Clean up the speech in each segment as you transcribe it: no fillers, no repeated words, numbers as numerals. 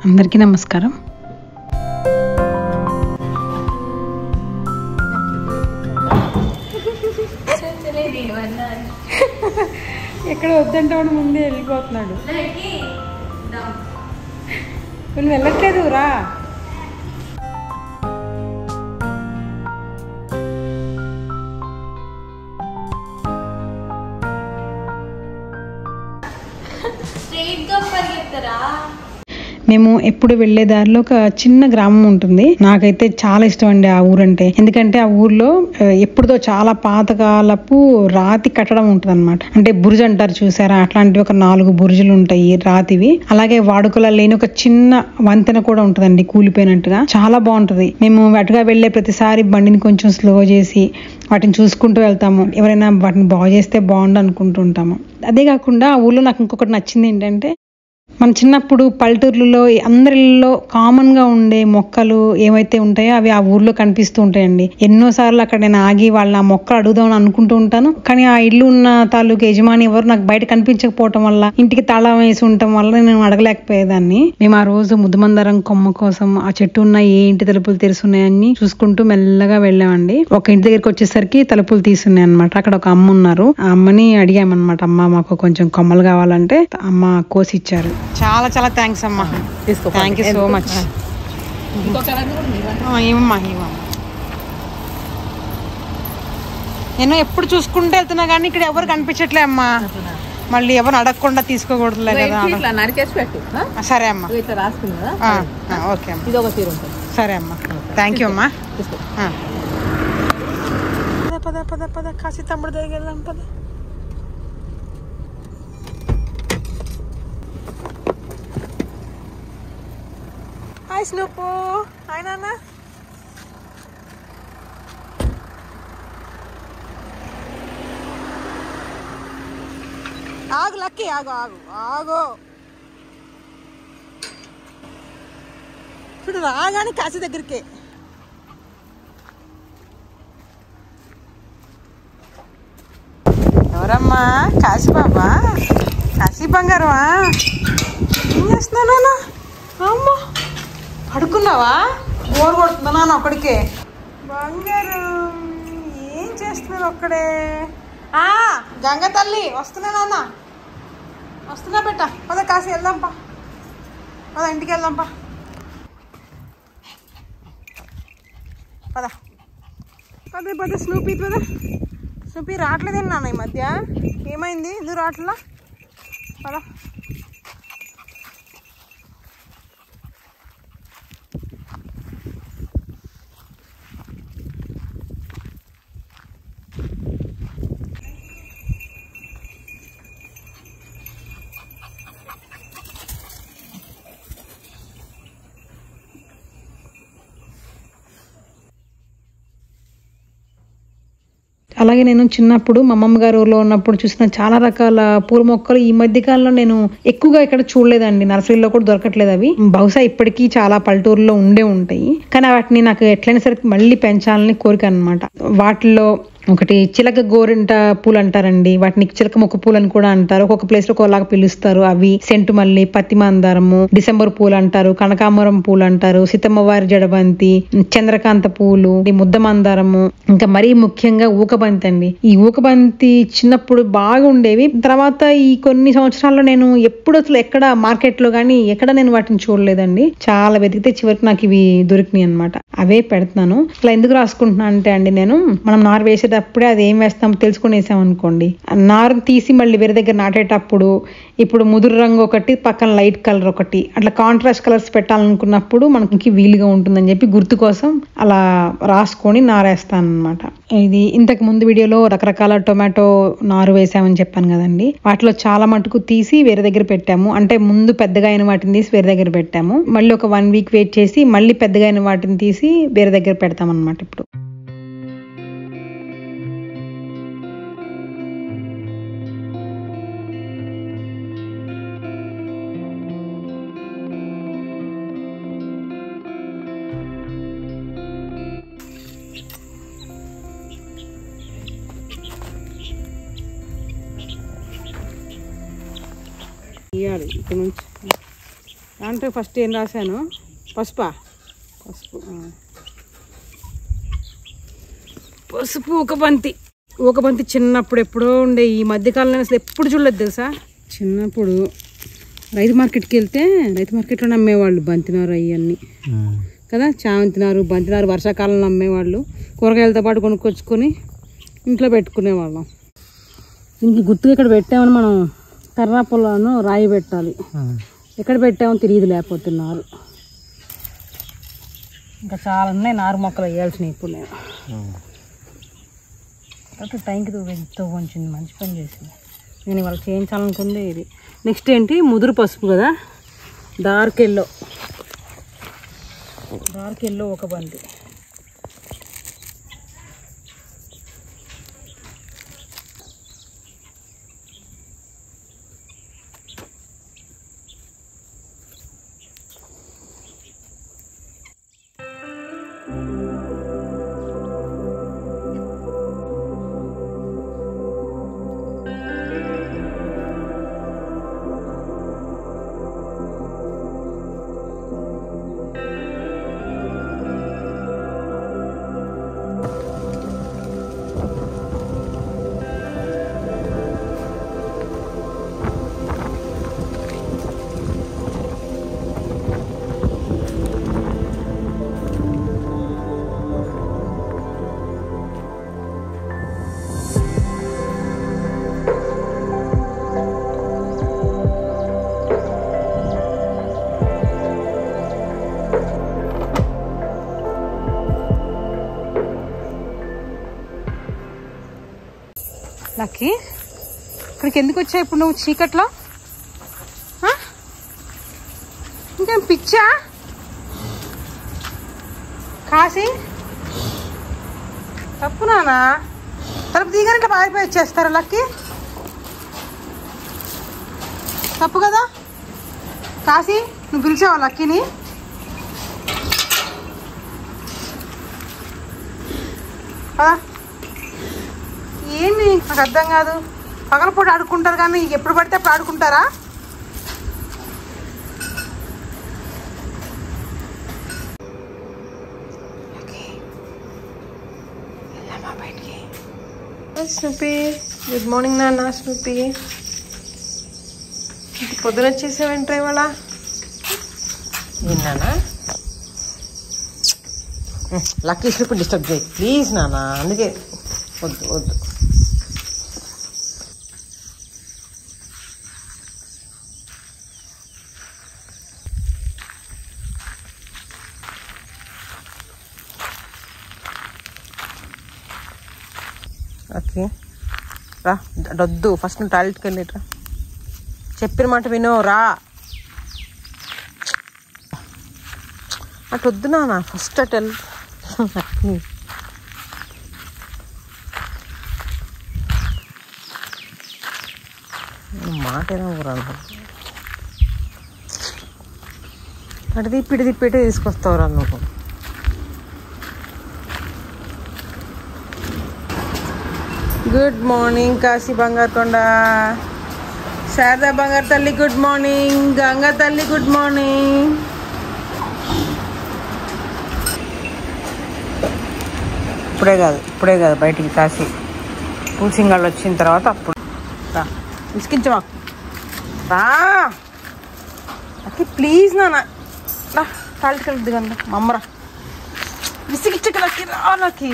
అందరికీ నమస్కారం. ఎక్కడ వద్దంటే వాడు ముందే వెళ్ళిపోతున్నాడు. నువ్వు వెళ్ళట్లేదు రా. మేము ఎప్పుడు వెళ్లే దారిలో ఒక చిన్న గ్రామం ఉంటుంది. నాకైతే చాలా ఇష్టం అండి ఆ ఊరంటే. ఎందుకంటే ఆ ఊర్లో ఎప్పుడుదో చాలా పాతకాలపు రాతి కట్టడం ఉంటుంది అనమాట. అంటే బురుజు అంటారు చూసారా, అట్లాంటివి ఒక 4 బురుజులు ఉంటాయి రాతివి. అలాగే వాడుకలో లేని ఒక చిన్న వంతెన కూడా ఉంటుందండి కూలిపోయినట్టుగా. చాలా బాగుంటది. మేము అటుగా వెళ్లే ప్రతిసారి బండిని కొంచెం స్లో చేసి వాటిని చూసుకుంటూ వెళ్తాము. ఎవరైనా వాటిని బాగు చేస్తే బాగుండు అనుకుంటూ ఉంటాము. అదే కాకుండా ఆ ఊర్లో నాకు ఇంకొకటి నచ్చింది ఏంటంటే, మన చిన్నప్పుడు పల్లెటూర్లలో అందరిలో కామన్ గా ఉండే మొక్కలు ఏవైతే ఉంటాయో అవి ఆ ఊర్లో కనిపిస్తూ ఉంటాయండి. ఎన్నోసార్లు అక్కడ నేను ఆగి వాళ్ళ మొక్కలు అడుగుదామని అనుకుంటూ ఉంటాను. కానీ ఆ ఇల్లు ఉన్న తాలూకు యజమాని ఎవరు నాకు బయట కనిపించకపోవటం వల్ల, ఇంటికి తాళం వేసి ఉండటం వల్ల నేను అడగలేకపోయేదాన్ని. మేము ఆ రోజు ముద్దమందారం కొమ్మ కోసం ఆ చెట్టు ఉన్న ఏ ఇంటి తలుపులు తెరుస్తున్నాయని చూసుకుంటూ మెల్లగా వెళ్ళామండి. ఒక ఇంటి దగ్గరికి వచ్చేసరికి తలుపులు తీసున్నాయి అనమాట. అక్కడ ఒక అమ్మ ఉన్నారు. ఆ అమ్మని అడిగామన్నమాట, అమ్మ మాకు కొంచెం కొమ్మలు కావాలంటే అమ్మ కోసి ఇచ్చారు. చాలా చాలా థ్యాంక్స్ అమ్మా. Thank you so much. ఇవమ్మా నేను ఎప్పుడు చూసుకుంటూ వెళ్తున్నా కానీ ఇక్కడ ఎవరు కనిపించట్లే అమ్మా. మళ్ళీ ఎవరు అడగకుండా తీసుకోకూడదులే కదా. సరే అమ్మా, ఓకే అమ్మా, సరే అమ్మా, థ్యాంక్ యూ అమ్మా. పద పద పద కాశీ తమ్ముడు దగ్గరికి వెళ్దాం పద. హాయ్ స్నూపు. హాయ్ నాన్న. ఆగు లక్కీ, ఆగు ఆగు ఆగు. ఇప్పుడు రాగానే కాశీ దగ్గరికి. ఎవరమ్మా? కాశీ బాబా, కాశీ బంగారమా? ఏం చేస్తున్నానా? అమ్మా పడుకున్నావా? బోర్ కొడుతుందా నాన్న ఒక్కడికే? బంగారం ఏం చేస్తున్నావు ఒక్కడే? గంగ తల్లి వస్తున్నా నాన్న, వస్తున్నా బెట్ట. పద కాశీ వెళ్దాంపా, పద ఇంటికి వెళ్దాంపా, పద పద పద. స్నూపీ పద. స్నూపీ రావట్లేదేంటి నాన్న ఈ మధ్య? ఏమైంది, ఎందుకు రావట్లా? పద. అలాగే నేను చిన్నప్పుడు మా అమ్మమ్మ గారు ఊర్లో ఉన్నప్పుడు చూసిన చాలా రకాల పూల మొక్కలు ఈ మధ్య కాలంలో నేను ఎక్కువగా ఇక్కడ చూడలేదండి. నర్సరీలో కూడా దొరకట్లేదు అవి. బహుశా ఇప్పటికీ చాలా పల్లెటూరులో ఉండే ఉంటాయి. కానీ వాటిని నాకు ఎట్లయినా సరే మళ్ళీ పెంచాలని కోరిక అన్నమాట. వాటిల్లో ఒకటి చిలక గోరింట పూలు అంటారండి. వాటిని చిలక మొక్క పూలు అని కూడా అంటారు. ఒక్కొక్క ప్లేస్ లో ఒకలాగా పిలుస్తారు. అవి సెంటు మల్లి, పత్తి మందారము, డిసెంబర్ పూలు అంటారు, కనకాంబరం పూలు అంటారు, సీతమ్మవారి జడబంతి, చంద్రకాంత పూలు, ముద్ద మందారము, ఇంకా మరీ ముఖ్యంగా ఊకబంతి అండి. ఈ ఊకబంతి చిన్నప్పుడు బాగా ఉండేవి. తర్వాత ఈ కొన్ని సంవత్సరాల్లో నేను ఎప్పుడు అసలు ఎక్కడ మార్కెట్ లో గానీ ఎక్కడ నేను వాటిని చూడలేదండి. చాలా వెతికితే చివరికి నాకు ఇవి దొరికినాయి అనమాట. అవే పెడుతున్నాను. ఇలా ఎందుకు రాసుకుంటున్నా అంటే అండి, నేను మనం నారు వేసేటప్పుడే అది ఏం వేస్తాం తెలుసుకుని వేసాం అనుకోండి, నారు తీసి మళ్ళీ వేరే దగ్గర నాటేటప్పుడు ఇప్పుడు ముదురు రంగు ఒకటి, పక్కన లైట్ కలర్ ఒకటి, అట్లా కాంట్రాస్ట్ కలర్స్ పెట్టాలనుకున్నప్పుడు మనకి వీలుగా ఉంటుందని చెప్పి గుర్తు కోసం అలా రాసుకొని నారేస్తాను అనమాట. ఇది ఇంతకు ముందు వీడియోలో రకరకాల టొమాటో నారు వేసామని చెప్పాను కదండి. వాటిలో చాలా మటుకు తీసి వేరే దగ్గర పెట్టాము. అంటే ముందు పెద్దగా అయిన వాటిని తీసి వేరే దగ్గర పెట్టాము. మళ్ళీ ఒక 1 వీక్ వెయిట్ చేసి మళ్ళీ పెద్దగా అయిన వాటిని తీసి వేరే దగ్గర పెడతాం అనమాట. ఇప్పుడు ఇక్కడ నుంచి దాంట్లో ఫస్ట్ ఏం రాశాను? పసుపు. పసుపు ఒక బంతి చిన్నప్పుడు ఎప్పుడో ఉండే, ఈ మధ్యకాలంలో అసలు ఎప్పుడు చూడలేదు తెలుసా. చిన్నప్పుడు రైతు మార్కెట్కి వెళ్తే రైతు మార్కెట్లో అమ్మేవాళ్ళు బంతినారు అవన్నీ కదా, చామంతినారు బంతినారు వర్షాకాలంలో అమ్మేవాళ్ళు. కూరగాయలతో పాటు కొనుక్కొచ్చుకొని ఇంట్లో పెట్టుకునేవాళ్ళం. దీనికి గుర్తుగా ఇక్కడ పెట్టామని మనం కర్ర పొలాను రాయి పెట్టాలి. ఎక్కడ పెట్టామో తెలియదు లేకపోతే నారు. ఇంకా చాలా ఉన్నాయి నారు మొక్కలు వేయాల్సినవి ఇప్పుడు. నేను టైంకి కొంచెం మంచి పని చేసింది. నేను ఇవాళ చేయించాలనుకుంది ఇది. నెక్స్ట్ ఏంటి, ముదురు పసుపు కదా, డార్క్ ఎల్లో ఒక బంతి. లక్కీ, ఇక్కడికి ఎందుకు వచ్చావు ఇప్పుడు నువ్వు చీకట్లో? ఇంకేం పిచ్చా? కాశీ తప్పు నానా, తలుపు దిగానే ఇట్లా పారిపోయి వచ్చేస్తారా లక్కీ? తప్పు కదా కాశీ, నువ్వు పిలిచావా లక్కీని? ఏంటి నాకు అర్థం కాదు. పగలపూట ఆడుకుంటారు కానీ ఎప్పుడు పడితే అప్పుడు ఆడుకుంటారా? స్నూపీ, గుడ్ మార్నింగ్ నాన్న. స్నూపీ, పొద్దున వచ్చేసావేంట్రా ఇవాళ? ఏనా లక్కీ స్నూపీ డిస్టర్బ్ చేయి ప్లీజ్ నాన్న, అందుకే వద్దు. ఓకే రా, వద్దు. ఫస్ట్ నువ్వు టాయిలెట్కి వెళ్ళిట్రా. చెప్పిన మాట విను, రా. అటు వద్దు నాన్న, ఫస్ట్ అటు వెళ్ళి మాట ఏదో ఊరాను. అటు తిప్పి తీసుకొస్తావురా నువ్వు. గుడ్ మార్నింగ్ కాశీ బంగారు కొండ, శారదా బంగారు తల్లి గుడ్ మార్నింగ్, గంగా తల్లి గుడ్ మార్నింగ్. ఇప్పుడే కాదు బయటికి కాశీ పూసింగాళ్ళు వచ్చిన తర్వాత అప్పుడు రా. విసికించమా రా అక్కి ప్లీజ్ నాన్న, రా టాయిలెట్కి వెళ్ళొద్దు కదా మమ్మరా. విసిగిచ్చక లక్కి, రా లక్కి.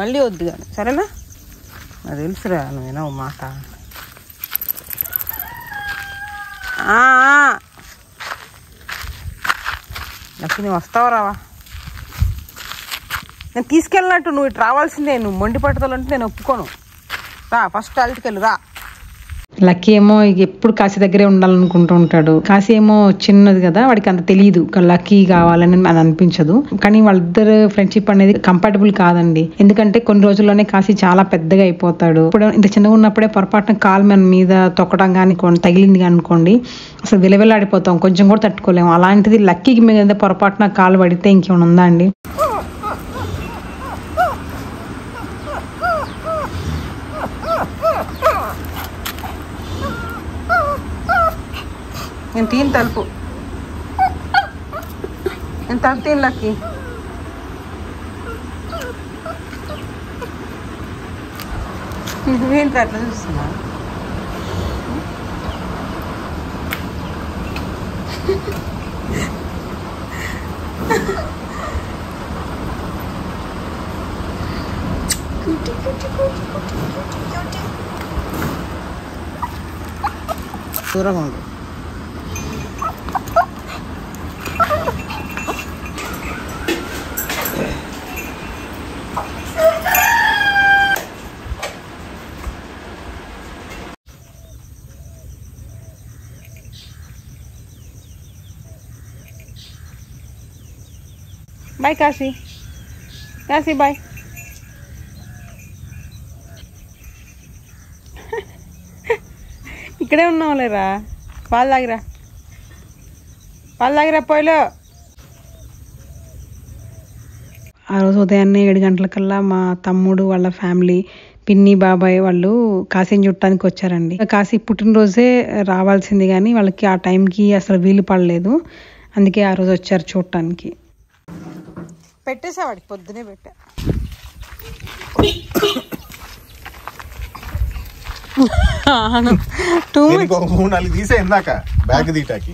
మళ్ళీ వద్దు కానీ సరేనా? నాకు తెలుసురా నువ్వేనా మాట. నాకు నువ్వు వస్తావా రావా? నేను తీసుకెళ్ళినట్టు నువ్వు ఇటు రావాల్సిందే. నువ్వు మొండి పట్టుదలంటే నేను ఒప్పుకోను. రా ఫస్ట్ టాయిలెట్కి వెళ్ళి రా. లక్కీ ఏమో ఎప్పుడు కాశీ దగ్గరే ఉండాలనుకుంటూ ఉంటాడు. కాశీ ఏమో చిన్నది కదా, వాడికి అంత తెలియదు లక్కీ కావాలని అది అనిపించదు. కానీ వాళ్ళిద్దరు ఫ్రెండ్షిప్ అనేది కంఫర్టబుల్ కాదండి. ఎందుకంటే కొన్ని రోజుల్లోనే కాశీ చాలా పెద్దగా అయిపోతాడు. ఇప్పుడు ఇంత చిన్నగా ఉన్నప్పుడే పొరపాటున కాలు మన మీద తొక్కడం కానీ తగిలింది అనుకోండి, అసలు విలవిలాడిపోతాం, కొంచెం కూడా తట్టుకోలేము. అలాంటిది లక్కీకి మీద పొరపాటున కాలు పడితే ఇంకేమైనా ఉందా అండి? నేను తీన్ తలుపు, నేను తలుపు తీన్ లక్కి. నువ్వేంటి అట్లా చూస్తున్నా? దూరంగా ఉండు. బాయ్ కాశీ, కాశీ బాయ్. ఇక్కడే ఉన్నావు లేరా, పాలు తాగిరా, పాలు తాగిరా పోయిలో. ఆ రోజు ఉదయాన్నే 7 గంటలకల్లా మా తమ్ముడు వాళ్ళ ఫ్యామిలీ, పిన్ని బాబాయ్ వాళ్ళు కాశీని చుట్టానికి వచ్చారండి. కాశీ పుట్టినరోజే రావాల్సింది కానీ వాళ్ళకి ఆ టైంకి అసలు వీలు పడలేదు, అందుకే ఆ రోజు వచ్చారు చూడటానికి. పెట్టేసా వాడికి, పొద్దునే పెట్టా. తీసే ఇందాక బ్యాగ్ తీటాకి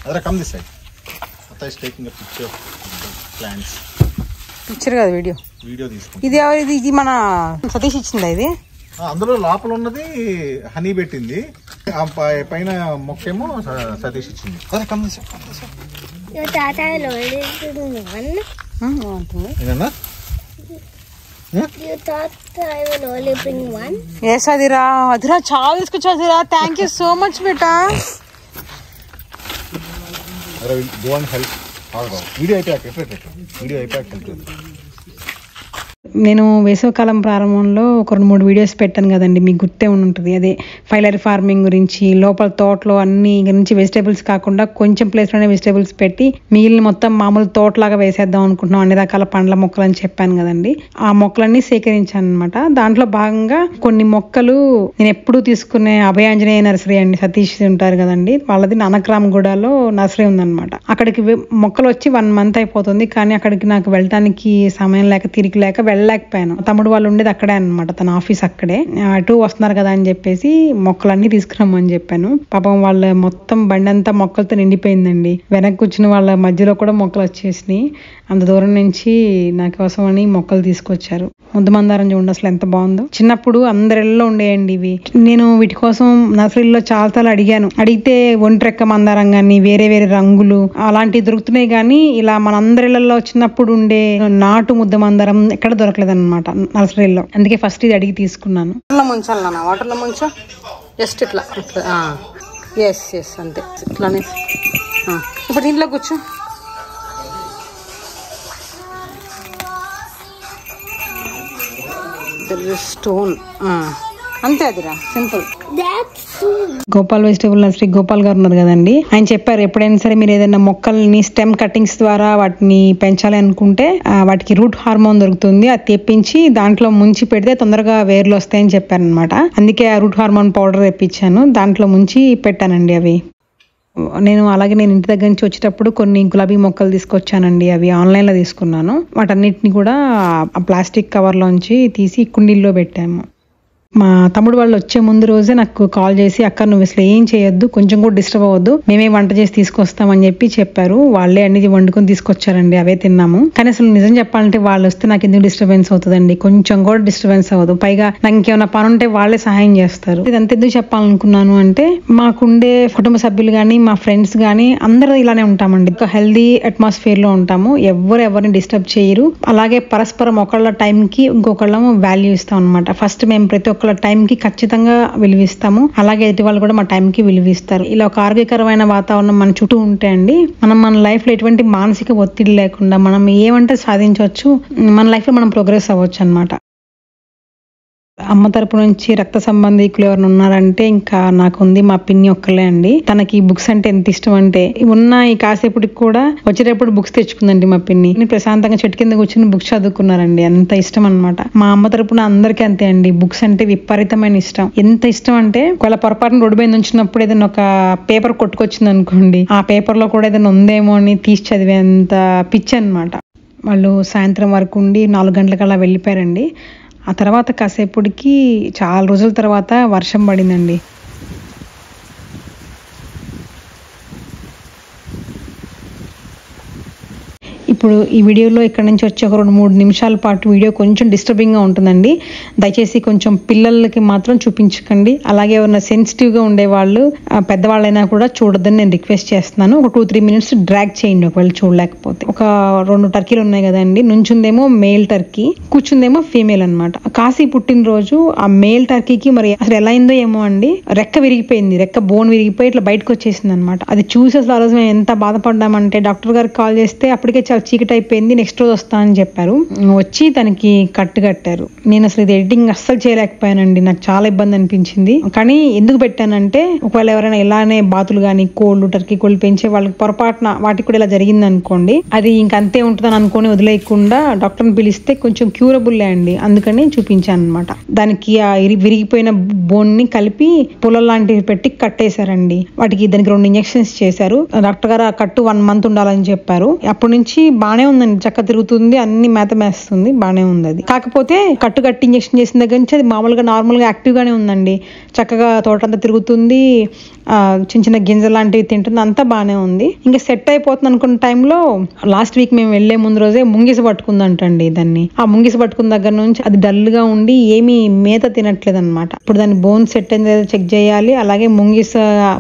అదరా కమ్ దిస్ సైడ్. అత్త is taking a picture plants. Picture కాదు, వీడియో. వీడియో తీసుకుంటా. ఇది ఎవరిది? ఇది మన సతీష్ ఇచ్చిందా ఇది? అందులో లోపల ఉన్నది హనీ పెట్టింది, ఆ పైన మొక్కేమో సతీష్ ఇచ్చింది. అదే కమ్ దిస్ ఏదన్నా అదిరా, అదిరా చాలా తీసుకొచ్చా. అదిరా thank you so much beta. Video అయిపోయాక వీడియో అయిపోయాక నేను వేసవకాలం ప్రారంభంలో ఒక 2-3 వీడియోస్ పెట్టాను కదండి, మీకు గుర్తే ఉంటుంది. అదే ఫైలరీ ఫార్మింగ్ గురించి, లోపల తోటలో అన్ని గురించి, వెజిటేబుల్స్ కాకుండా కొంచెం ప్లేస్లోనే వెజిటేబుల్స్ పెట్టి మిగిలిన మొత్తం మామూలు తోటలాగా వేసేద్దాం అనుకుంటున్నాం, అన్ని రకాల పండ్ల మొక్కలు అని చెప్పాను కదండి. ఆ మొక్కలన్నీ సేకరించాను అనమాట. దాంట్లో భాగంగా కొన్ని మొక్కలు నేను ఎప్పుడూ తీసుకునే అభయాంజనేయ నర్సరీ అండి, సతీష్ ఉంటారు కదండి, వాళ్ళది నానక్రామ్గూడలో నర్సరీ ఉందన్నమాట. అక్కడికి మొక్కలు వచ్చి 1 మంత్ అయిపోతుంది, కానీ అక్కడికి నాకు వెళ్ళటానికి సమయం లేక, తీరిక లేక వెళ్ళలేకపోయాను. తమ్ముడు వాళ్ళు ఉండేది అక్కడే అనమాట, తన ఆఫీస్ అక్కడే. అటు వస్తున్నారు కదా అని చెప్పేసి మొక్కలన్నీ తీసుకురమ్మని చెప్పాను. పాపం వాళ్ళ మొత్తం బండి అంతా మొక్కలతో నిండిపోయిందండి. వెనక్కి కూర్చుని వాళ్ళ మధ్యలో కూడా మొక్కలు వచ్చేసినాయి. అంత దూరం నుంచి నా కోసం అని మొక్కలు తీసుకొచ్చారు. ముద్దు మందారం చూడండి అసలు ఎంత బాగుందో. చిన్నప్పుడు అందరిలో ఉండేయండి ఇవి. నేను వీటి కోసం నర్సరీలో చాలా అడిగాను. అడిగితే ఒంట్రెక్క మందారం గాని, వేరే వేరే రంగులు అలాంటివి దొరుకుతున్నాయి, కానీ ఇలా మన అందరిలో చిన్నప్పుడు ఉండే నాటు ముద్ద మందారం ఎక్కడ దొరకలేదు అనమాట నర్సరీలో. అందుకే ఫస్ట్ ఇది అడిగి తీసుకున్నాను. వాటర్లో ముంచాలి నాన్న, వాటర్లో ముంచా, జస్ట్ ఇట్లా ఇట్లా. ఎస్ ఎస్ అంతే, ఇట్లానే. ఇప్పుడు దీంట్లో కూర్చో. స్టోన్ అంతే, అదిరా simple. Gopal vegetable nursery Gopal గారు ఉన్నారు కదండి, ఆయన చెప్పారు ఎప్పుడైనా సరే మీరు ఏదైనా మొక్కల్ని స్టెమ్ కటింగ్స్ ద్వారా వాటిని పెంచాలి అనుకుంటే వాటికి రూట్ హార్మోన్ దొరుకుతుంది, అది తెప్పించి దాంట్లో ముంచి పెడితే తొందరగా వేర్లు వస్తాయని చెప్పారనమాట. అందుకే ఆ రూట్ హార్మోన్ పౌడర్ తెప్పించాను, దాంట్లో ముంచి పెట్టానండి అవి. నేను ఇంటి దగ్గర నుంచి వచ్చేటప్పుడు కొన్ని గులాబీ మొక్కలు తీసుకొచ్చానండి, అవి ఆన్లైన్లో తీసుకున్నాను. వాటన్నిటిని కూడా ఆ ప్లాస్టిక్ కవర్లోంచి తీసి కుండీల్లో పెట్టాము. మా తమ్ముడు వాళ్ళు వచ్చే ముందు రోజే నాకు కాల్ చేసి, అక్క నువ్వు అసలు ఏం చేయొద్దు, కొంచెం కూడా డిస్టర్బ్ అవ్వద్దు, మేమే వంట చేసి తీసుకొస్తామని చెప్పారు. వాళ్ళే అన్ని వండుకొని తీసుకొచ్చారండి, అవే తిన్నాము. కానీ అసలు నిజం చెప్పాలంటే వాళ్ళు వస్తే నాకు ఎందుకు డిస్టర్బెన్స్ అవుతుందండి, కొంచెం కూడా డిస్టర్బెన్స్ అవ్వదు. పైగా నాకు ఇంకేమైనా పని ఉంటే వాళ్ళే సహాయం చేస్తారు. ఇదంతా ఎందుకు చెప్పాలనుకున్నాను అంటే, మాకుండే కుటుంబ సభ్యులు కానీ, మా ఫ్రెండ్స్ కానీ అందరూ ఇలానే ఉంటామండి. ఒక హెల్దీ అట్మాస్ఫియర్ లో ఉంటాము, ఎవరిని డిస్టర్బ్ చేయరు. అలాగే పరస్పరం ఒకళ్ళ టైంకి ఇంకొకళ్ళం వాల్యూ ఇస్తాం అనమాట. ఫస్ట్ మేము ప్రతి ఒక్కళ్ళ టైంకి ఖచ్చితంగా విలువిస్తాము, అలాగే ఎదుటి వాళ్ళు కూడా మా టైంకి విలువిస్తారు. ఇలా ఒక ఆరోగ్యకరమైన వాతావరణం మన చుట్టూ ఉంటే అండి, మనం మన లైఫ్ లో ఎటువంటి మానసిక ఒత్తిడి లేకుండా మనం ఏమంటే సాధించవచ్చు, మన లైఫ్ లో మనం ప్రోగ్రెస్ అవ్వచ్చు అనమాట. అమ్మ తరపు నుంచి రక్త సంబంధికులు ఎవరైనా ఉన్నారంటే ఇంకా నాకు ఉంది మా పిన్ని ఒక్కలే అండి. తనకి ఈ బుక్స్ అంటే ఎంత ఇష్టం అంటే ఉన్న ఈ కాసేపటికి కూడా వచ్చేటప్పుడు బుక్స్ తెచ్చుకుందండి మా పిన్ని. ప్రశాంతంగా చెట్టు కింద కూర్చొని బుక్స్ చదువుకున్నారండి. అంత ఇష్టం అన్నమాట. మా అమ్మ తరపున అందరికీ అంతే అండి. బుక్స్ అంటే విపరీతమైన ఇష్టం. ఎంత ఇష్టం అంటే ఒకవేళ పొరపాటున రోడ్డు మీద ఉంచినప్పుడు ఏదైనా ఒక పేపర్ కొట్టుకొచ్చింది అనుకోండి, ఆ పేపర్ లో కూడా ఏదైనా ఉందేమో అని తీసి చదివేంత పిచ్చి అన్నమాట. వాళ్ళు సాయంత్రం వరకు ఉండి 4 గంటలకల్లా వెళ్ళిపోయారండి. ఆ తర్వాత కాసేపటికి చాలా రోజుల తర్వాత వర్షం పడిందండి. ఇప్పుడు ఈ వీడియోలో ఇక్కడ నుంచి వచ్చే ఒక 2-3 నిమిషాల పాటు వీడియో కొంచెం డిస్టర్బింగ్ గా ఉంటుందండి. దయచేసి కొంచెం పిల్లలకి మాత్రం చూపించకండి. అలాగే ఎవరైనా సెన్సిటివ్ గా ఉండేవాళ్ళు పెద్దవాళ్ళైనా కూడా చూడొద్దని నేను రిక్వెస్ట్ చేస్తున్నాను. ఒక 2-3 మినిట్స్ డ్రాగ్ చేయండి ఒకవేళ చూడలేకపోతే. ఒక 2 టర్కీలు ఉన్నాయి కదండి. నుంచుందేమో మేల్ టర్కీ, కూర్చుందేమో ఫీమేల్ అన్నమాట. కాశీ పుట్టినరోజు ఆ మేల్ టర్కీకి మరి అసలు ఎలా అయిందో ఏమో అండి, రెక్క విరిగిపోయింది. రెక్క బోన్ విరిగిపోయి ఇట్లా బయటకు వచ్చేసింది అనమాట. అది చూసి అసలు ఆ రోజు మేము ఎంత బాధపడ్డామంటే డాక్టర్ గారికి కాల్ చేస్తే అప్పటికే చాలా చీకటి అయిపోయింది. నెక్స్ట్ రోజు వస్తా అని చెప్పారు. వచ్చి తనకి కట్టు కట్టారు. నేను అసలు ఇది ఎడిటింగ్ అస్సలు చేయలేకపోయానండి. నాకు చాలా ఇబ్బంది అనిపించింది. కానీ ఎందుకు పెట్టానంటే ఒకవేళ ఎవరైనా ఇలానే బాతులు గాని కోళ్ళు, టర్కీ కోళ్ళు పెంచే వాళ్ళకి పొరపాటున వాటికి కూడా ఇలా జరిగింది అనుకోండి, అది ఇంకంతే ఉంటుందని అనుకొని వదిలేయకుండా డాక్టర్ని పిలిస్తే కొంచెం క్యూరబుల్ అండి. అందుకని చూపించాను అనమాట. దానికి ఆ విరిగిపోయిన బోన్ ని కలిపి పుల్ల లాంటివి పెట్టి కట్టేశారండి. దానికి 2 ఇంజెక్షన్స్ చేశారు. డాక్టర్ గారు ఆ కట్టు 1 మంత్ ఉండాలని చెప్పారు. అప్పటి నుంచి బానే ఉందండి. చక్క తిరుగుతుంది, అన్ని మేత మేస్తుంది, బానే ఉంది. అది కాకపోతే కట్టు కట్టి ఇంజెక్షన్ చేసిన దగ్గర నుంచి అది మామూలుగా నార్మల్ గా యాక్టివ్ గానే ఉందండి. చక్కగా తోటంతా తిరుగుతుంది, చిన్న చిన్న గింజలు లాంటివి తింటుంది, అంతా బానే ఉంది. ఇంకా సెట్ అయిపోతుంది అనుకున్న టైంలో లాస్ట్ వీక్ మేము వెళ్లే ముందు రోజే ముంగిస పట్టుకుందంటండి దాన్ని. ఆ ముంగిస పట్టుకున్న దగ్గర నుంచి అది డల్ గా ఉండి ఏమీ మేత తినట్లేదు అనమాట. ఇప్పుడు దాని బోన్ సెట్ అయింది చెక్ చేయాలి. అలాగే ముంగిస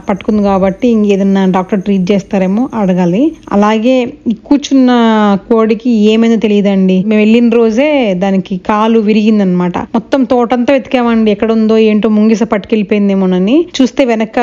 పట్టుకుంది కాబట్టి ఇంకేదన్నా డాక్టర్ ట్రీట్ చేస్తారేమో అడగాలి. అలాగే ఈ కూర్చున్న కోడికి ఏమైందో తెలియదండి. మేము వెళ్ళిన రోజే దానికి కాలు విరిగిందనమాట. మొత్తం తోటంతా వెతికామండి, ఎక్కడ ఉందో ఏంటో ముంగిస పట్టుకెళ్ళిపోయిందేమోనని. చూస్తే వెనక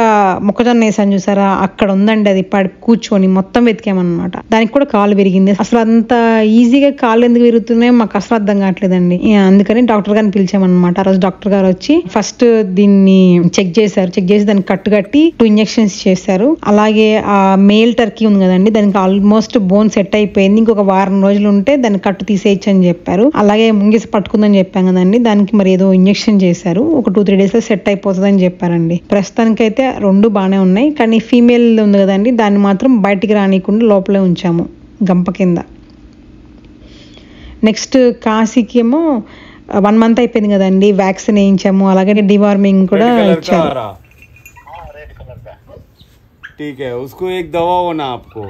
మొక్కజొన్న వేసాను చూసారా, అక్కడ ఉందండి. అది కూర్చొని మొత్తం వెతికామన్నమాట. దానికి కూడా కాలు విరిగింది. అసలు అంత ఈజీగా కాళ్ళు ఎందుకు విరుగుతున్నాయో మాకు అసలు అర్థం కావట్లేదండి. అందుకని డాక్టర్ గారిని పిలిచామన్నమాట. ఆ రోజు డాక్టర్ గారు వచ్చి ఫస్ట్ దీన్ని చెక్ చేశారు. చెక్ చేసి దానికి కట్టు కట్టి 2 ఇంజెక్షన్స్ చేశారు. అలాగే ఆ మేల్ టర్కీ ఉంది కదండి, దానికి ఆల్మోస్ట్ బోన్ సెట్ అయిపోయింది. ఇంకొక 1 వారం రోజులు ఉంటే దాన్ని కట్టు తీసేయచ్చు అని చెప్పారు. అలాగే ముంగిస పట్టుకుందని చెప్పాం కదండి, దానికి మరి ఏదో ఇంజెక్షన్ చేశారు. ఒక 2-3 డేస్ లో సెట్ అయిపోతుంది అని చెప్పారండి. ప్రస్తుతానికైతే 2 బాగానే ఉన్నాయి. కానీ ఫీమేల్ ఉంది కదండి, దాన్ని మాత్రం బయటికి రానియకుండా లోపలే ఉంచాము గంప కింద. నెక్స్ట్ కాశీకి ఏమో 1 మంత్ అయిపోయింది కదండి, వ్యాక్సిన్ వేయించాము. అలాగే డివార్మింగ్ కూడా ఇచ్చారు. ठीक है, उसको एक दवा होना आपको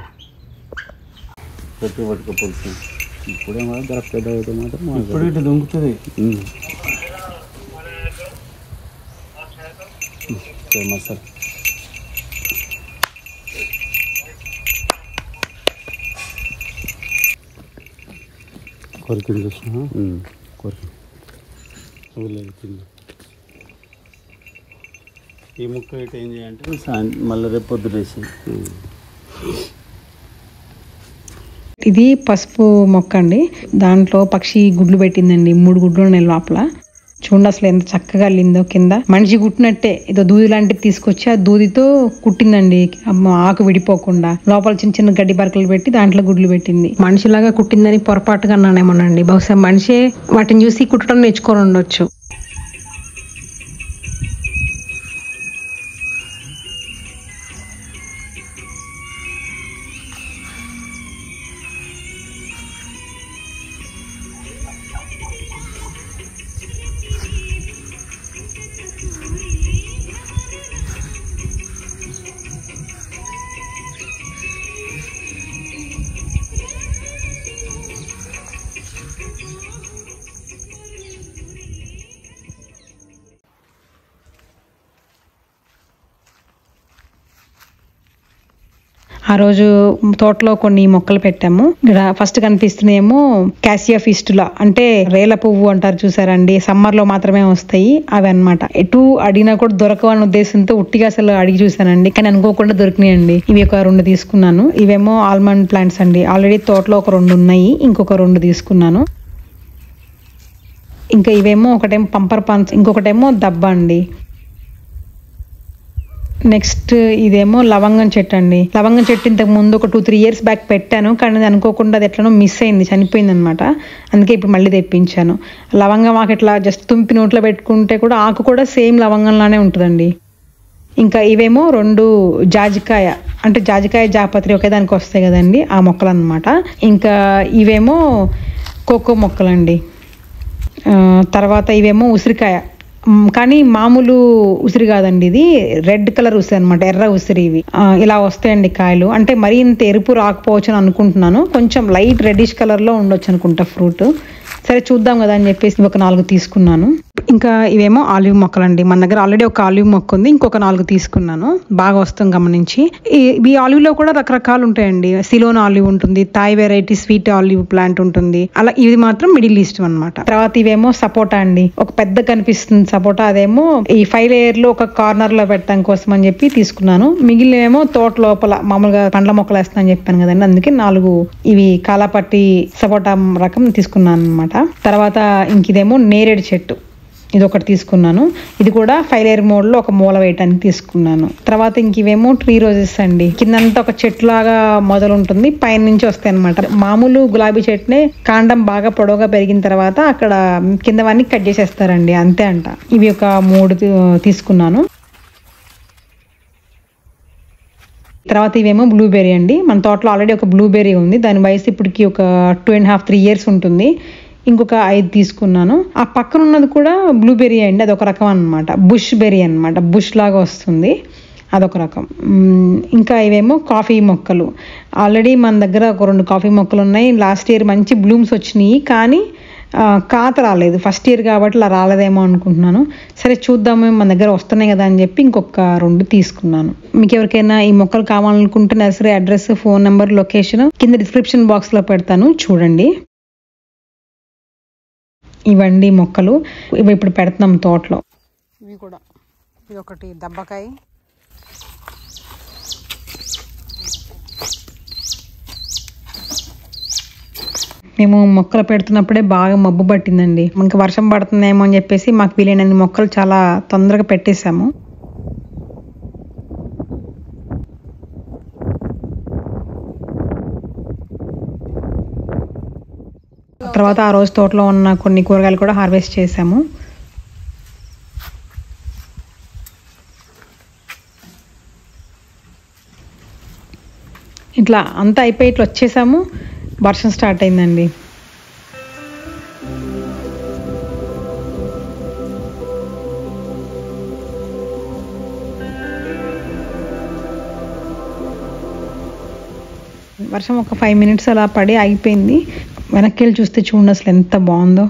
ఇప్పుడే మాత్రం దొరక పెద్ద అయితే మాత్రం ఇప్పుడు ఇటు దొంగతుంది మసాలా కొరికింది చూసిన కొరికి ఈ ముక్క ఇటు ఏం చేయాలంటే మళ్ళీ రేపు పొద్దునేసి ఇది పసుపు మొక్క అండి. దాంట్లో పక్షి గుడ్లు పెట్టిందండి. 3 గుడ్లు ఉన్నాయి లోపల. చూడండి అసలు ఎంత చక్కగా అల్లిందో. కింద మనిషి కుట్టినట్టే ఏదో దూది లాంటిది తీసుకొచ్చి ఆ దూదితో కుట్టిందండి. ఆకు విడిపోకుండా లోపల చిన్న చిన్న గడ్డి బరకలు పెట్టి దాంట్లో గుడ్లు పెట్టింది. మనిషిలాగా కుట్టిందని పొరపాటుగా అన్నానేమోనండి. బహుశా మనిషే వాటిని చూసి కుట్టడం నేర్చుకొని ఉండొచ్చు. ఆ రోజు తోటలో కొన్ని మొక్కలు పెట్టాము. ఇక్కడ ఫస్ట్ కనిపిస్తున్నాయేమో క్యాసియా ఫిస్టులా, అంటే రేల పువ్వు అంటారు చూసారండి, సమ్మర్ లో మాత్రమే వస్తాయి అవి అన్నమాట. ఎటు అడిగినా కూడా దొరకవన్న ఉద్దేశంతో ఉట్టిగా అసలు అడిగి చూసానండి, కానీ అనుకోకుండా దొరికినాయండి. ఇవి ఒక 2 తీసుకున్నాను. ఇవేమో ఆల్మండ్ ప్లాంట్స్ అండి. ఆల్రెడీ తోటలో ఒక 2 ఉన్నాయి, ఇంకొక 2 తీసుకున్నాను. ఇంకా ఇవేమో ఒకటేమో పంపర్ పాన్స్, ఇంకొకటేమో దబ్బ అండి. నెక్స్ట్ ఇదేమో లవంగం చెట్టు అండి. లవంగం చెట్టు ఇంతకు ముందు ఒక 2-3 ఇయర్స్ బ్యాక్ పెట్టాను, కానీ అది అనుకోకుండా అది ఎట్లనో మిస్ అయింది, చనిపోయింది అనమాట. అందుకే ఇప్పుడు మళ్ళీ తెప్పించాను. లవంగం ఆకు ఇట్లా జస్ట్ తుంపి నోట్లో పెట్టుకుంటే కూడా ఆకు కూడా సేమ్ లవంగంలానే ఉంటుందండి. ఇంకా ఇవేమో 2 జాజికాయ, అంటే జాజికాయ జాపత్రి ఒకే దానికి వస్తాయి కదండి, ఆ మొక్కలు అనమాట. ఇంకా ఇవేమో కోకో మొక్కలండి. తర్వాత ఇవేమో ఉసిరికాయ, కానీ మామూలు ఉసిరి కాదండి, ఇది రెడ్ కలర్ ఉసిరి అనమాట, ఎర్ర ఉసిరి. ఇవి ఇలా వస్తాయండి కాయలు. అంటే మరీ ఇంత ఎరుపు రాకపోవచ్చు అని అనుకుంటున్నాను, కొంచెం లైట్ రెడ్డిష్ కలర్ లో ఉండొచ్చు అనుకుంటా ఫ్రూట్. సరే చూద్దాం కదా అని చెప్పేసి ఒక 4 తీసుకున్నాను. ఇంకా ఇవేమో ఆలివ్ మొక్కలండి. మన దగ్గర ఆల్రెడీ ఒక ఆలివ్ మొక్క ఉంది, ఇంకొక 4 తీసుకున్నాను. బాగా వస్తాం గమనించి. ఈ ఆలివ్ లో కూడా రకరకాలు ఉంటాయండి. సిలోన్ ఆలివ్ ఉంటుంది, Thai variety sweet olive plant ఉంటుంది, అలా ఇది మాత్రం మిడిల్ ఈస్ట్ అనమాట. తర్వాత ఇవేమో సపోటా అండి, ఒక పెద్ద కనిపిస్తుంది సపోటా, అదేమో ఈ 5 లేయర్ లో ఒక కార్నర్ లో పెట్టడం కోసం అని చెప్పి తీసుకున్నాను. మిగిలినేమో తోట లోపల మామూలుగా పండ్ల మొక్కలు వేస్తా అని చెప్పాను కదండి, అందుకే 4 ఇవి కాలాపట్టి సపోటా రకం తీసుకున్నాను అనమాట. తర్వాత ఇంక ఇదేమో నేరేడు చెట్టు, ఇది ఒకటి తీసుకున్నాను. ఇది కూడా 5 లేయర్ మోడ్ లో ఒక మూల వేయటానికి తీసుకున్నాను. తర్వాత ఇంక ఇవేమో ట్రీ రోజెస్ అండి. కిందంతా ఒక చెట్టు లాగా మొదలు ఉంటుంది, పైన నుంచి వస్తాయి అనమాట. మామూలు గులాబీ చెట్టునే కాండం బాగా పొడవుగా పెరిగిన తర్వాత అక్కడ కిందవన్నీ కట్ చేసేస్తారండి, అంతే అంట. ఇవి ఒక 3 తీసుకున్నాను. తర్వాత ఇవేమో బ్లూబెర్రీ అండి. మన తోటలో ఆల్రెడీ ఒక బ్లూబెర్రీ ఉంది, దాని వయసు ఇప్పటికి ఒక 2.5-3 ఇయర్స్ ఉంటుంది. ఇంకొక 5 తీసుకున్నాను. ఆ పక్కన ఉన్నది కూడా బ్లూబెర్రీ అండి, అదొక రకం అనమాట, బుష్ బెర్రీ అనమాట, బుష్ లాగా వస్తుంది, అదొక రకం. ఇంకా ఇవేమో కాఫీ మొక్కలు. ఆల్రెడీ మన దగ్గర ఒక 2 కాఫీ మొక్కలు ఉన్నాయి. లాస్ట్ ఇయర్ మంచి బ్లూమ్స్ వచ్చినాయి, కానీ కాత రాలేదు. ఫస్ట్ ఇయర్ కాబట్టి అలా రాలేదేమో అనుకుంటున్నాను. సరే చూద్దాము, మన దగ్గర వస్తున్నాయి కదా అని చెప్పి ఇంకొక 2 తీసుకున్నాను. మీకు ఎవరికైనా ఈ మొక్కలు కావాలనుకుంటే nursery address, phone number, location కింద డిస్క్రిప్షన్ బాక్స్ లో పెడతాను, చూడండి. ఇవండి మొక్కలు, ఇవి ఇప్పుడు పెడుతున్నాం తోటలో. ఇవి కూడా, ఇది ఒకటి దబ్బకాయ, మేము మొక్కలు పెడుతున్నప్పుడే బాగా మబ్బు పట్టిందండి. ఇంకా వర్షం పడుతుందేమో అని చెప్పేసి మాకు వీలైనన్ని మొక్కలు చాలా తొందరగా పెట్టేశాము. తర్వాత ఆ రోజు తోటలో ఉన్న కొన్ని కూరగాయలు కూడా హార్వెస్ట్ చేసాము. ఇట్లా అంతా అయిపోయి ఇట్లా వచ్చేసాము, వర్షం స్టార్ట్ అయిందండి. వర్షం ఒక 5 మినిట్స్ అలా పడి ఆగిపోయింది. వెనక్కి వెళ్ళి చూస్తే చూడండి అసలు ఎంత బాగుందో.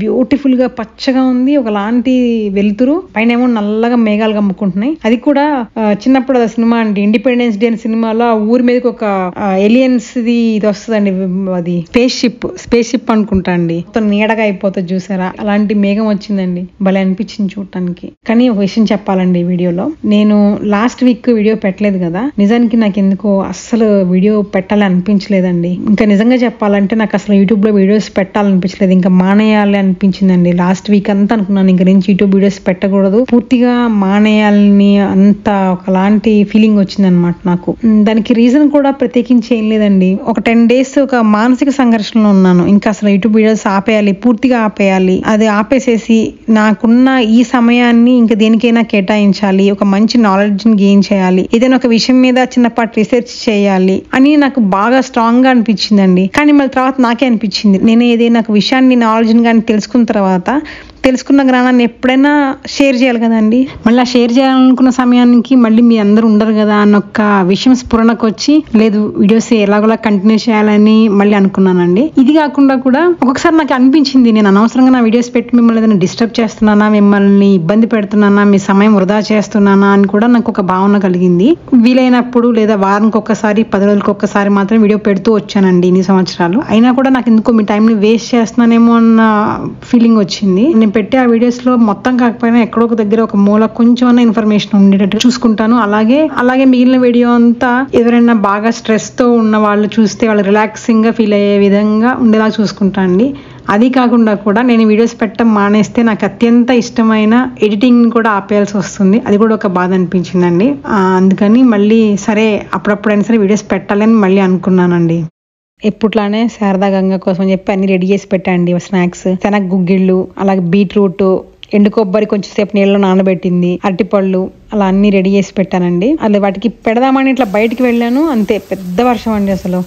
బ్యూటిఫుల్ గా పచ్చగా ఉంది, ఒకలాంటి వెలుతురు, పైన ఏమో నల్లగా మేఘాలు కమ్ముకుంటున్నాయి. అది కూడా చిన్నప్పుడు అది సినిమా అండి, ఇండిపెండెన్స్ డే సినిమాలో ఊరి మీదకి ఒక ఏలియన్స్ ఇది వస్తుందండి, అది స్పేస్ షిప్ అనుకుంటా అండి, మొత్తం నీడగా అయిపోతుంది చూసారా, అలాంటి మేఘం వచ్చిందండి, భలే అనిపించింది చూడటానికి. కానీ ఒక విషయం చెప్పాలండి, ఈ వీడియోలో నేను లాస్ట్ వీక్ వీడియో పెట్టలేదు కదా, నిజానికి నాకు ఎందుకో అస్సలు వీడియో పెట్టాలని అనిపించలేదండి. ఇంకా నిజంగా చెప్పాలంటే నాకు అసలు యూట్యూబ్ లో వీడియోస్ పెట్టాలనిపించలేదు, ఇంకా మానేయాలి అనిపించిందండి. లాస్ట్ వీక్ అంతా అనుకున్నాను ఇంక నుంచి యూట్యూబ్ వీడియోస్ పెట్టకూడదు, పూర్తిగా మానేయాలని, అంత ఒకలాంటి ఫీలింగ్ వచ్చింది అనమాట నాకు. దానికి రీజన్ కూడా ప్రత్యేకించి ఏం లేదండి. ఒక 10 days ఒక మానసిక సంఘర్షణలో ఉన్నాను. ఇంకా అసలు యూట్యూబ్ వీడియోస్ ఆపేయాలి, పూర్తిగా ఆపేయాలి, అది ఆపేసేసి నాకున్న ఈ సమయాన్ని ఇంకా దేనికైనా కేటాయించాలి, ఒక మంచి నాలెడ్జ్ ని గెయిన్ చేయాలి, ఏదైనా ఒక విషయం మీద చిన్నపాటి రీసెర్చ్ చేయాలి అని నాకు బాగా స్ట్రాంగ్ గా అనిపించిందండి. కానీ మళ్ళీ తర్వాత నాకే అనిపించింది, నేను ఏదైనా ఒక విషయాన్ని నాలెడ్జ్ కానీ తెలుసుకున్న తర్వాత తెలుసుకున్న జ్ఞానాన్ని ఎప్పుడైనా షేర్ చేయాలి కదండి. మళ్ళీ ఆ షేర్ చేయాలనుకున్న సమయానికి మళ్ళీ మీ అందరూ ఉండరు కదా అన్న ఒక విషయం స్ఫురణకు వచ్చి, లేదు వీడియోస్ ఎలాగోలా కంటిన్యూ చేయాలని మళ్ళీ అనుకున్నానండి. ఇది కాకుండా కూడా ఒక్కొక్కసారి నాకు అనిపించింది, నేను అనవసరంగా నా వీడియోస్ పెట్టి మిమ్మల్ని ఏదైనా డిస్టర్బ్ చేస్తున్నానా, మిమ్మల్ని ఇబ్బంది పెడుతున్నానా, మీ సమయం వృధా చేస్తున్నానా అని కూడా నాకు ఒక భావన కలిగింది. వీలైనప్పుడు లేదా వారానికి ఒక్కసారి, 10 రోజులకు ఒక్కసారి మాత్రం వీడియో పెడుతూ వచ్చానండి ఇన్ని సంవత్సరాలు. అయినా కూడా నాకు ఎందుకో మీ టైంని వేస్ట్ చేస్తున్నానేమో అన్న ఫీలింగ్ వచ్చింది. నేను పెట్టే ఆ వీడియోస్ లో మొత్తం కాకపోయినా ఎక్కడో ఒక దగ్గర ఒక మూల కొంచెం అన్న ఇన్ఫర్మేషన్ ఉండేటట్టు చూసుకుంటాను. అలాగే మిగిలిన వీడియో అంతా ఎవరైనా బాగా స్ట్రెస్ తో ఉన్న వాళ్ళు చూస్తే వాళ్ళు రిలాక్సింగ్ గా ఫీల్ అయ్యే విధంగా ఉండేలా చూసుకుంటాను అండి. అది కాకుండా కూడా నేను వీడియోస్ పెట్టడం మానేస్తే నాకు అత్యంత ఇష్టమైన ఎడిటింగ్ కూడా ఆపేయాల్సి వస్తుంది. అది కూడా ఒక బాధ అనిపించిందండి. అందుకని మళ్ళీ సరే అప్పుడప్పుడైనా సరే వీడియోస్ పెట్టాలని మళ్ళీ అనుకున్నానండి. ఎప్పుట్లానే శారదా గంగ కోసం చెప్పి అన్ని రెడీ చేసి పెట్టండి. స్నాక్స్ శనగ గుగ్గిళ్ళు, అలాగే బీట్రూట్, ఎండు కొబ్బరి కొంచెం సేపు నీళ్ళలో నానబెట్టింది, అరటిపళ్ళు, అలా అన్ని రెడీ చేసి పెట్టానండి. అలా వాటికి పెడదామని ఇట్లా బయటికి వెళ్ళాను, అంతే పెద్ద వర్షం అండి అసలు.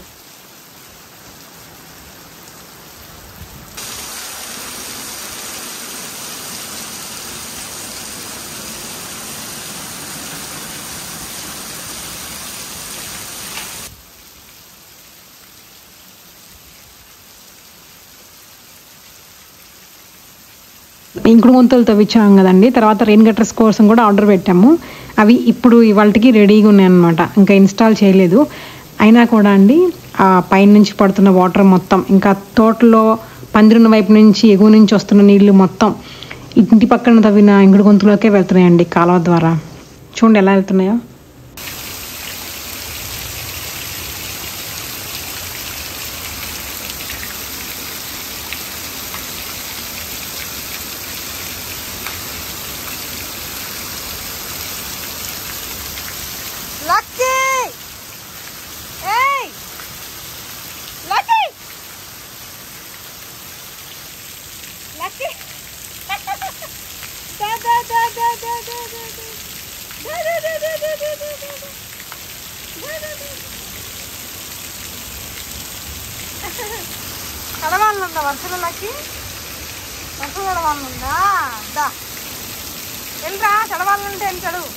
ఇంకుడు గుంతలు తవ్వించాం కదండి. తర్వాత రెయిన్ గటర్స్ కోసం కూడా ఆర్డర్ పెట్టాము. అవి ఇప్పుడు ఇవాళకి రెడీగా ఉన్నాయి అనమాట. ఇంకా ఇన్స్టాల్ చేయలేదు. అయినా కూడా అండి ఆ పైన నుంచి పడుతున్న వాటర్ మొత్తం, ఇంకా తోటలో పందిరున్న వైపు నుంచి ఎగువ నుంచి వస్తున్న నీళ్లు మొత్తం ఇంటి పక్కన తవ్విన ఇంకుడు గుంతలోకే వెళ్తున్నాయండి కాలువ ద్వారా. చూడండి ఎలా వెళ్తున్నాయో. చడవాళ్ళుందా వర్షలకి? వర్షం చడవాళ్ళుందా? దా వెళ్ళరా, చడవాళ్ళంటే ఏం చదువు.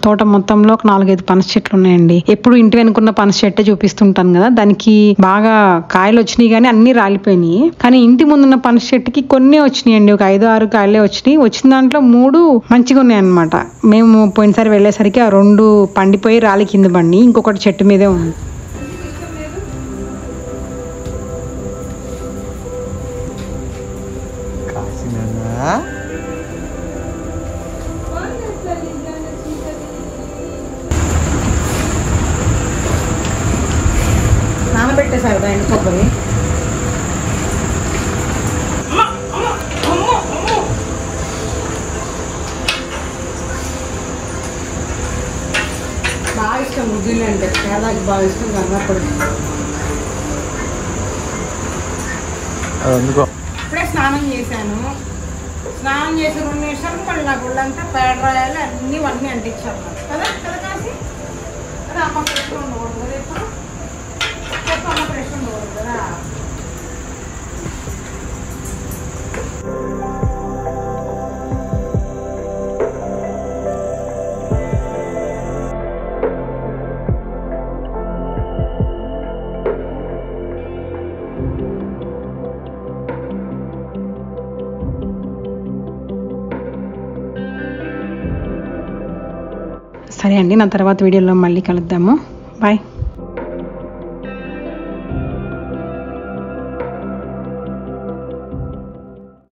తోట మొత్తంలో ఒక 4-5 పనస చెట్లు ఉన్నాయండి. ఎప్పుడు ఇంటి వెనుకున్న పనస చెట్టే చూపిస్తుంటాను కదా, దానికి బాగా కాయలు వచ్చినాయి కానీ అన్ని రాలిపోయినాయి. కానీ ఇంటి ముందున్న పనస చెట్టుకి కొన్ని వచ్చినాయండి, ఒక 5-6 కాయలే వచ్చినాయి. వచ్చిన దాంట్లో 3 మంచిగా ఉన్నాయి అనమాట. మేము పోయినసారి వెళ్ళేసరికి ఆ 2 పండిపోయి రాలి కింద పడి, ఇంకొకటి చెట్టు మీదే ఉంది. నానబెట్టేసారు ఎండు కొబ్బరి. బాగా ఇష్టం ముగ్గులు అంటే, పేదకి బాగా ఇష్టం కన్నప్పుడు. ఇప్పుడే స్నానం చేశాను. స్నానం చేసి 2 నిమిషాలు మళ్ళీ నా గుళ్ళంతా పేడ రాయాలి, అన్నీ అంటించారు కదా కదా కాసి. అదే అమ్మ ఫ్రెష్గా ఉండకూడదు కదా, ఎప్పుడు అమ్మ ఫ్రెష్ ఉండకూడదు కదా. సరే అండి, నా తర్వాత వీడియోలో మళ్ళీ కలుద్దాము. బాయ్.